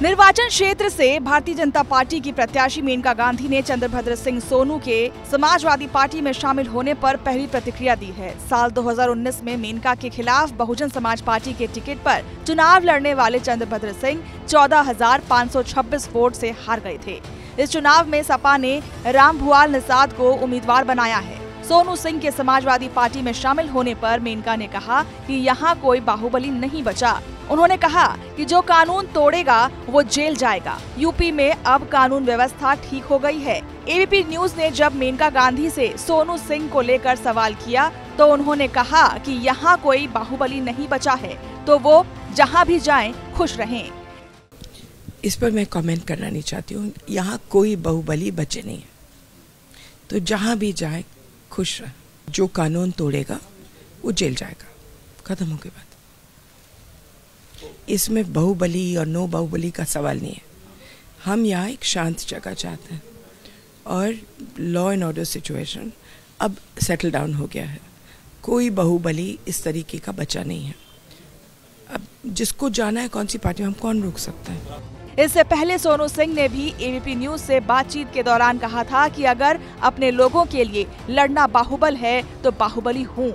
निर्वाचन क्षेत्र से भारतीय जनता पार्टी की प्रत्याशी मेनका गांधी ने चंद्रभद्र सिंह सोनू के समाजवादी पार्टी में शामिल होने पर पहली प्रतिक्रिया दी है। साल 2019 में मेनका के खिलाफ बहुजन समाज पार्टी के टिकट पर चुनाव लड़ने वाले चंद्रभद्र सिंह 14,526 वोट से हार गए थे। इस चुनाव में सपा ने रामभुआल निषाद को उम्मीदवार बनाया है। सोनू सिंह के समाजवादी पार्टी में शामिल होने पर मेनका ने कहा कि यहाँ कोई बाहुबली नहीं बचा। उन्होंने कहा कि जो कानून तोड़ेगा वो जेल जाएगा। यूपी में अब कानून व्यवस्था ठीक हो गई है। एबीपी न्यूज ने जब मेनका गांधी से सोनू सिंह को लेकर सवाल किया तो उन्होंने कहा कि यहाँ कोई बाहुबली नहीं बचा है, तो वो जहाँ भी जाएं खुश रहें। इस पर मैं कमेंट करना नहीं चाहती हूँ। यहाँ कोई बाहुबली बचे नहीं है, तो जहाँ भी जाए खुश रहे। जो कानून तोड़ेगा वो जेल जाएगा। खत्म हो गई बात। इसमें बाहुबली और नो बाहुबली का सवाल नहीं है। हम यहाँ एक शांत जगह चाहते हैं और लॉ एंड ऑर्डर सिचुएशन अब सेटल डाउन हो गया है। कोई बाहुबली इस तरीके का बचा नहीं है। अब जिसको जाना है कौन सी पार्टी में, हम कौन रोक सकता है। इससे पहले सोनू सिंह ने भी एबीपी न्यूज से बातचीत के दौरान कहा था कि अगर अपने लोगों के लिए लड़ना बाहुबल है तो बाहुबली हूँ।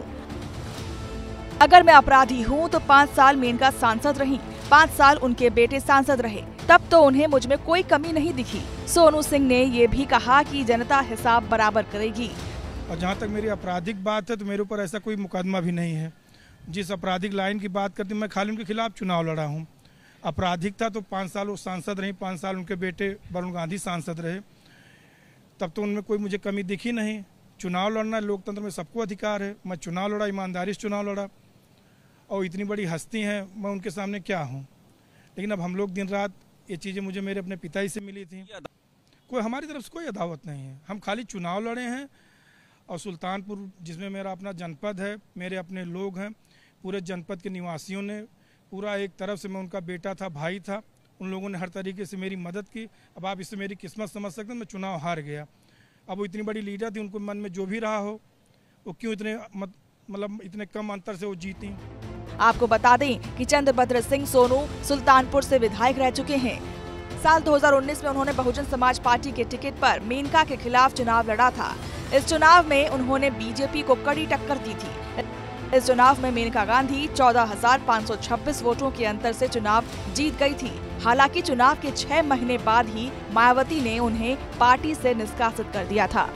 अगर मैं अपराधी हूँ तो 5 साल मेनका सांसद रही, 5 साल उनके बेटे सांसद रहे, तब तो उन्हें मुझ में कोई कमी नहीं दिखी। सोनू सिंह ने ये भी कहा कि जनता हिसाब बराबर करेगी। और जहाँ तक मेरी आपराधिक बात है तो मेरे ऊपर ऐसा कोई मुकदमा भी नहीं है। जिस आपराधिक लाइन की बात करती हूँ, मैं खाली उनके खिलाफ चुनाव लड़ा हूँ। आपराधिक था तो 5 साल वो सांसद रही, 5 साल उनके बेटे वरुण गांधी सांसद रहे, तब तो उनमें कोई मुझे कमी दिखी नहीं। चुनाव लड़ना लोकतंत्र में सबको अधिकार है। मैं चुनाव लड़ा, ईमानदारी से चुनाव लड़ा, और इतनी बड़ी हस्ती हैं, मैं उनके सामने क्या हूँ। लेकिन अब हम लोग दिन रात ये चीज़ें मुझे मेरे अपने पिताजी से मिली थी। कोई हमारी तरफ से कोई अदावत नहीं है। हम खाली चुनाव लड़े हैं और सुल्तानपुर जिसमें मेरा अपना जनपद है, मेरे अपने लोग हैं, पूरे जनपद के निवासियों ने पूरा एक तरफ से, मैं उनका बेटा था, भाई था, उन लोगों ने हर तरीके से मेरी मदद की। अब आप इससे मेरी किस्मत समझ सकते हैं, मैं चुनाव हार गया। अब वो इतनी बड़ी लीडर थी, उनको मन में जो भी रहा हो, वो क्यों इतने मतलब इतने कम अंतर से वो जीती। आपको बता दें कि चंद्रभद्र सिंह सोनू सुल्तानपुर से विधायक रह चुके हैं। साल 2019 में उन्होंने बहुजन समाज पार्टी के टिकट पर मेनका के खिलाफ चुनाव लड़ा था। इस चुनाव में उन्होंने बीजेपी को कड़ी टक्कर दी थी। इस चुनाव में मेनका गांधी 14,526 वोटों के अंतर से चुनाव जीत गई थी। हालांकि चुनाव के 6 महीने बाद ही मायावती ने उन्हें पार्टी से निष्कासित कर दिया था।